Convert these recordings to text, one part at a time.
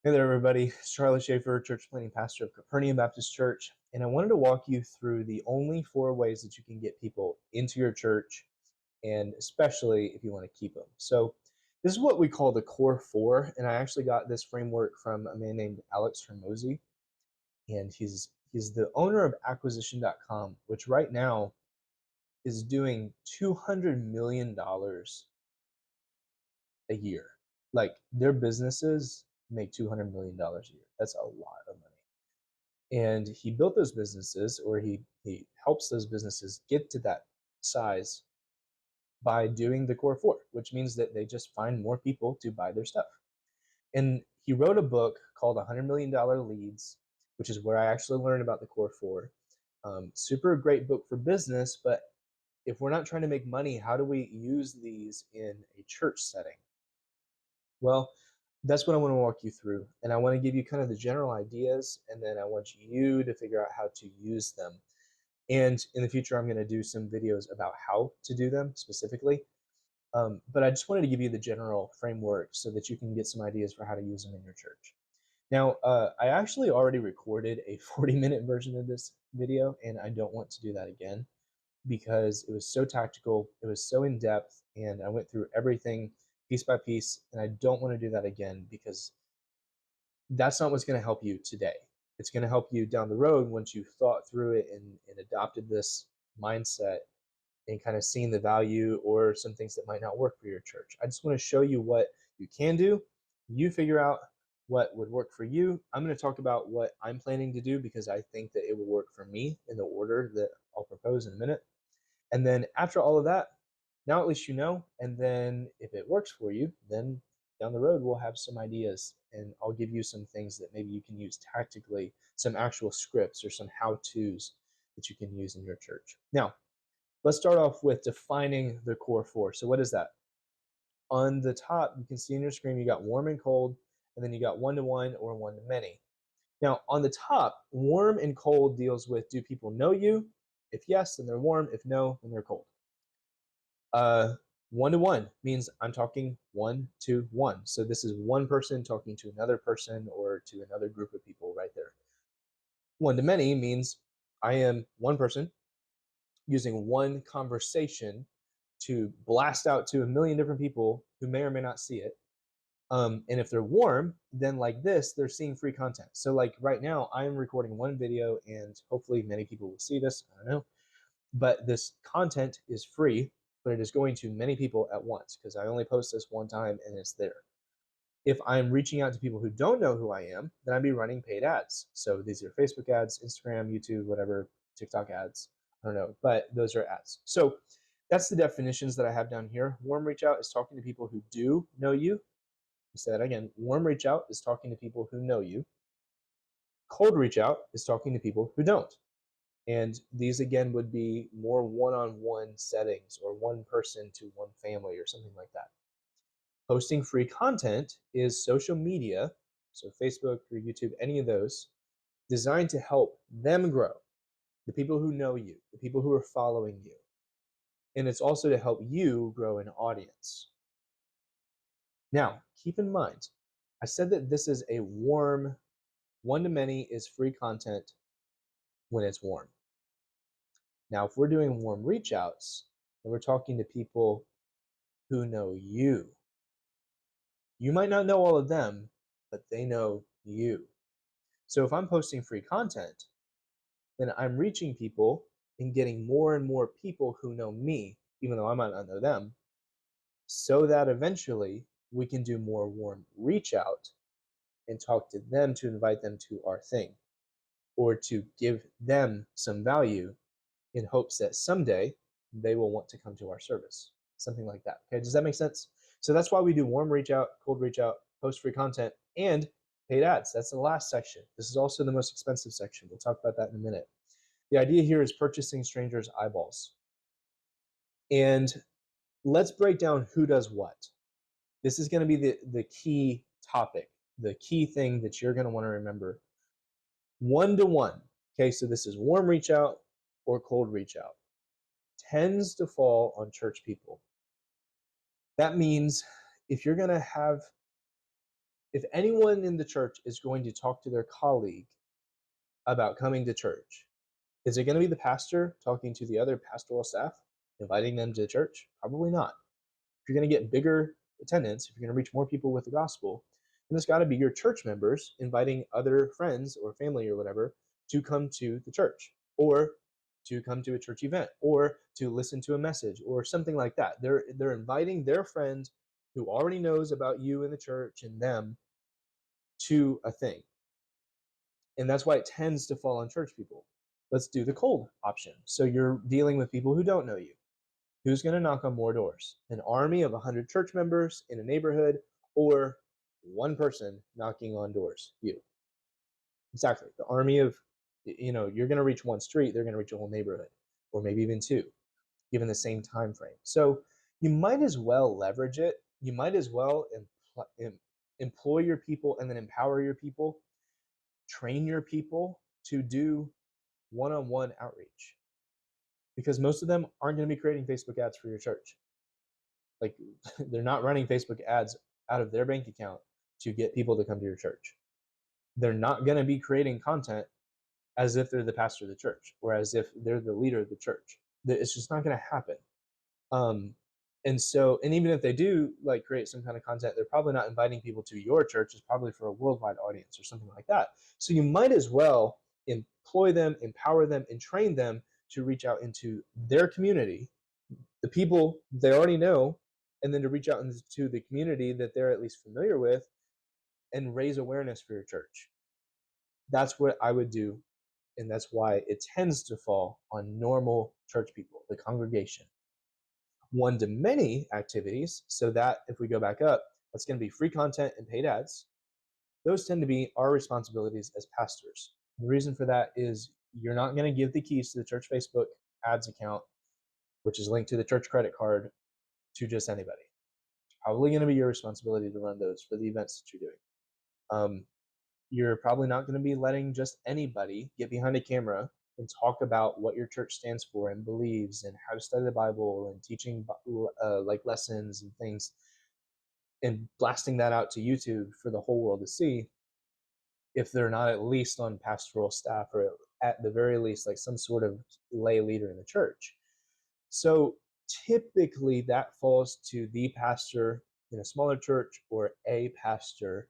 Hey there, everybody. It's Charlie Schaefer, church planting pastor of Capernaum Baptist Church, and I wanted to walk you through the only four ways that you can get people into your church, and especially if you want to keep them. So, this is what we call the core four, and I actually got this framework from a man named Alex Hermosi, and he's the owner of Acquisition.com, which right now is doing $200 million a year. Like their businesses make $200 million a year. That's a lot of money. And he built those businesses, or he helps those businesses get to that size by doing the core four, which means that they just find more people to buy their stuff. And he wrote a book called $100 Million Leads, which is where I actually learned about the core four. Super great book for business, but if we're not trying to make money, how do we use these in a church setting? Well, that's what I want to walk you through. And I want to give you kind of the general ideas, and then I want you to figure out how to use them. And in the future, I'm going to do some videos about how to do them specifically. But I just wanted to give you the general framework so that you can get some ideas for how to use them in your church. Now, I actually already recorded a 40-minute version of this video, and I don't want to do that again because it was so tactical, it was so in depth, and I went through everything piece by piece. And I don't want to do that again because that's not what's going to help you today. It's going to help you down the road once you've thought through it and adopted this mindset and kind of seen the value or some things that might not work for your church. I just want to show you what you can do. You figure out what would work for you. I'm going to talk about what I'm planning to do because I think that it will work for me in the order that I'll propose in a minute. And then after all of that, now at least you know. And then if it works for you, then down the road we'll have some ideas and I'll give you some things that maybe you can use tactically, some actual scripts or some how-tos that you can use in your church. Now, let's start off with defining the core four. So what is that? On the top, you can see in your screen, you got warm and cold, and then you got one-to-one or one-to-many. Now, on the top, warm and cold deals with, do people know you? If yes, then they're warm. If no, then they're cold. Uh, One-to-one means I'm talking one to one. So this is one person talking to another person or to another group of people right there. One-to-many means I am one person using one conversation to blast out to a million different people who may or may not see it. And if they're warm, then like this, they're seeing free content. So like right now, I'm recording one video and hopefully many people will see this. I don't know. But this content is free, but it is going to many people at once because I only post this one time and it's there. If I'm reaching out to people who don't know who I am, then I'd be running paid ads. So these are Facebook ads, Instagram, YouTube, whatever, TikTok ads. I don't know, but those are ads. So that's the definitions that I have down here. Warm reach out is talking to people who do know you. I'll say that again. Warm reach out is talking to people who know you. Cold reach out is talking to people who don't. And these again would be more one-on-one settings or one person to one family or something like that. Posting free content is social media, so Facebook or YouTube, any of those, designed to help them grow, the people who know you, the people who are following you. And it's also to help you grow an audience. Now, keep in mind, I said that this is a warm, one to many is free content when it's warm. Now, if we're doing warm reach outs, then we're talking to people who know you. You might not know all of them, but they know you. So if I'm posting free content, then I'm reaching people and getting more and more people who know me, even though I might not know them, so that eventually we can do more warm reach out and talk to them to invite them to our thing or to give them some value in hopes that someday they will want to come to our service. Something like that. Okay, does that make sense? So that's why we do warm reach out, cold reach out, post free content, and paid ads. That's the last section. This is also the most expensive section. We'll talk about that in a minute. The idea here is purchasing strangers' eyeballs. And let's break down who does what. This is going to be the key topic, the key thing that you're going to want to remember. One to one. Okay, so this is warm reach out or cold reach out. Tends to fall on church people. That means if you're going to have If anyone in the church is going to talk to their colleague about coming to church, is it going to be the pastor talking to the other pastoral staff, inviting them to church? Probably not. If you're going to get bigger attendance, if you're going to reach more people with the gospel, then it's got to be your church members inviting other friends or family or whatever to come to the church, or to come to a church event, or to listen to a message or something like that. They're inviting their friend who already knows about you in the church and them to a thing. And that's why it tends to fall on church people. Let's do the cold option. So you're dealing with people who don't know you. Who's going to knock on more doors? An army of 100 church members in a neighborhood, or one person knocking on doors? You. Exactly. The army of, you're going to reach one street, they're going to reach a whole neighborhood, or maybe even two, given the same time frame. So you might as well leverage it. You might as well employ your people and then empower your people, train your people to do one-on-one outreach, because most of them aren't going to be creating Facebook ads for your church. Like, they're not running Facebook ads out of their bank account to get people to come to your church. They're not going to be creating content as if they're the pastor of the church, or as if they're the leader of the church. It's just not going to happen. And even if they do like create some kind of content, they're probably not inviting people to your church. It's probably for a worldwide audience or something like that. So you might as well employ them, empower them, and train them to reach out into their community, the people they already know, and then to reach out into the community that they're at least familiar with and raise awareness for your church. That's what I would do. And that's why it tends to fall on normal church people, the congregation. One-to-many activities, so that if we go back up, that's going to be free content and paid ads. Those tend to be our responsibilities as pastors. The reason for that is you're not going to give the keys to the church Facebook ads account, which is linked to the church credit card, to just anybody. It's probably going to be your responsibility to run those for the events that you're doing. You're probably not going to be letting just anybody get behind a camera and talk about what your church stands for and believes and how to study the Bible and teaching like lessons and things, and blasting that out to YouTube for the whole world to see, if they're not at least on pastoral staff, or at the very least like some sort of lay leader in the church. So typically that falls to the pastor in a smaller church, or a pastor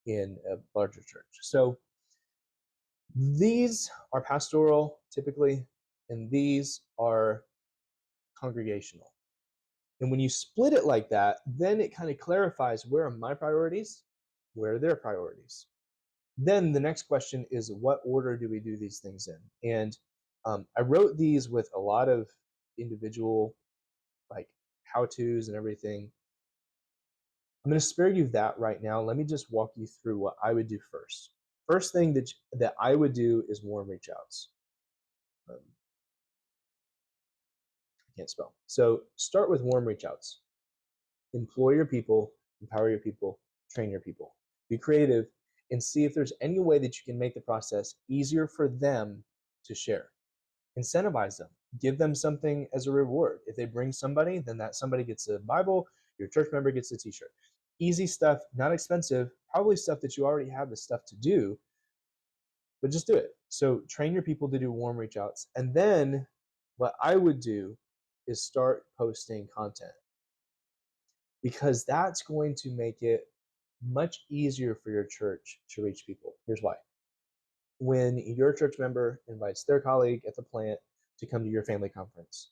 in a larger church. So these are pastoral typically, and these are congregational. And when you split it like that, then it kind of clarifies, where are my priorities? Where are their priorities? Then the next question is, what order do we do these things in? And I wrote these with a lot of individual like how-tos and everything. I'm going to spare you that right now. Let me just walk you through what I would do first. First thing that I would do is warm reach outs. I can't spell. So start with warm reach outs. Employ your people, empower your people, train your people. Be creative and see if there's any way that you can make the process easier for them to share. Incentivize them. Give them something as a reward. If they bring somebody, then that somebody gets a Bible, your church member gets a t-shirt. Easy stuff, not expensive, probably stuff that you already have the stuff to do, but just do it. So train your people to do warm reach outs. And then what I would do is start posting content, because that's going to make it much easier for your church to reach people. Here's why. When your church member invites their colleague at the plant to come to your family conference,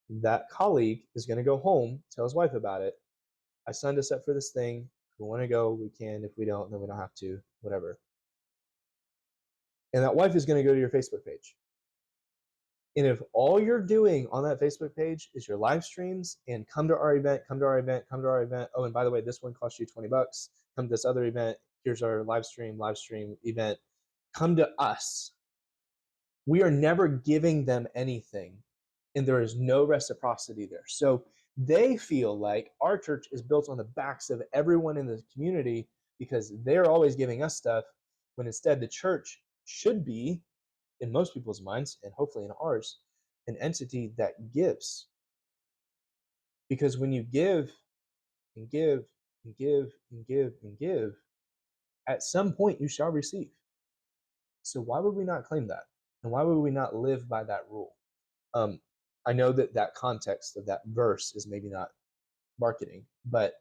that colleague is going to go home, tell his wife about it. I signed us up for this thing. If we want to go, we can. If we don't, then we don't have to, whatever. And that wife is going to go to your Facebook page. And if all you're doing on that Facebook page is your live streams and come to our event, come to our event, come to our event. Oh, and by the way, this one costs you $20. Come to this other event. Here's our live stream event. Come to us. We are never giving them anything, and there is no reciprocity there. So they feel like our church is built on the backs of everyone in the community, because they're always giving us stuff, when instead the church should be, in most people's minds, and hopefully in ours, an entity that gives. Because when you give and give and give and give and give, at some point you shall receive. So why would we not claim that? And why would we not live by that rule? Um, I know that that context of that verse is maybe not marketing, but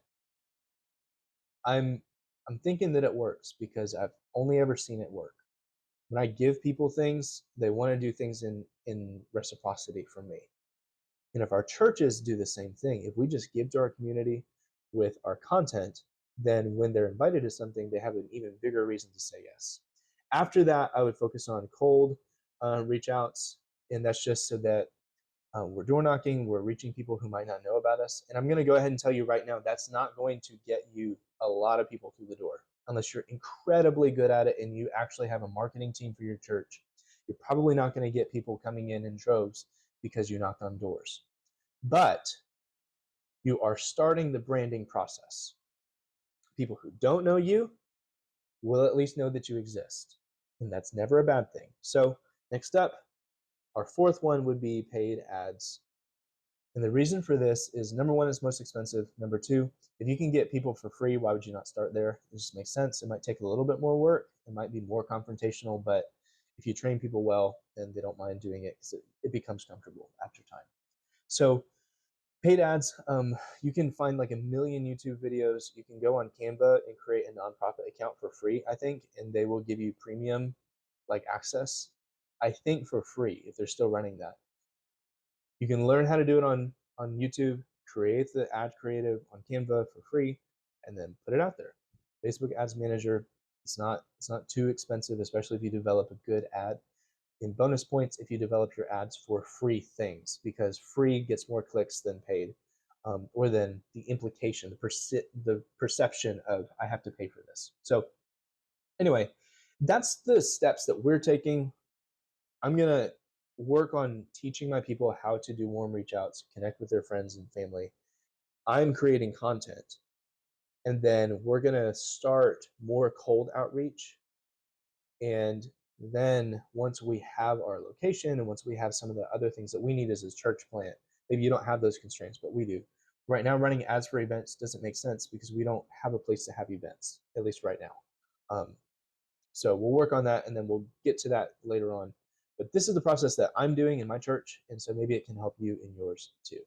I'm I'm thinking that it works because I've only ever seen it work. When I give people things, they want to do things in reciprocity from me. And if our churches do the same thing, if we just give to our community with our content, then when they're invited to something, they have an even bigger reason to say yes. After that, I would focus on cold reach outs, and that's just so that we're door knocking, we're reaching people who might not know about us. And I'm going to go ahead and tell you right now, that's not going to get you a lot of people through the door unless you're incredibly good at it and you actually have a marketing team for your church. You're probably not going to get people coming in droves because you knocked on doors. But you are starting the branding process. People who don't know you will at least know that you exist. And that's never a bad thing. So, next up, our fourth one would be paid ads. And the reason for this is number one, it's most expensive. Number two, if you can get people for free, why would you not start there? It just makes sense. It might take a little bit more work. It might be more confrontational, but if you train people well, then they don't mind doing it because it becomes comfortable after time. So paid ads, you can find like a million YouTube videos. You can go on Canva and create a nonprofit account for free, I think, and they will give you premium like access, I think for free if they're still running that. You can learn how to do it on YouTube, create the ad creative on Canva for free, and then put it out there. Facebook Ads Manager, it's not too expensive, especially if you develop a good ad. In bonus points, if you develop your ads for free things, because free gets more clicks than paid, or than the implication, the perception of I have to pay for this. So anyway, that's the steps that we're taking. I'm gonna work on teaching my people how to do warm reach outs, connect with their friends and family. I'm creating content. And then we're gonna start more cold outreach. And then once we have our location and once we have some of the other things that we need as a church plant, maybe you don't have those constraints, but we do. Right now, running ads for events doesn't make sense because we don't have a place to have events, at least right now. Um, so we'll work on that and then we'll get to that later on. But this is the process that I'm doing in my church, and so maybe it can help you in yours too.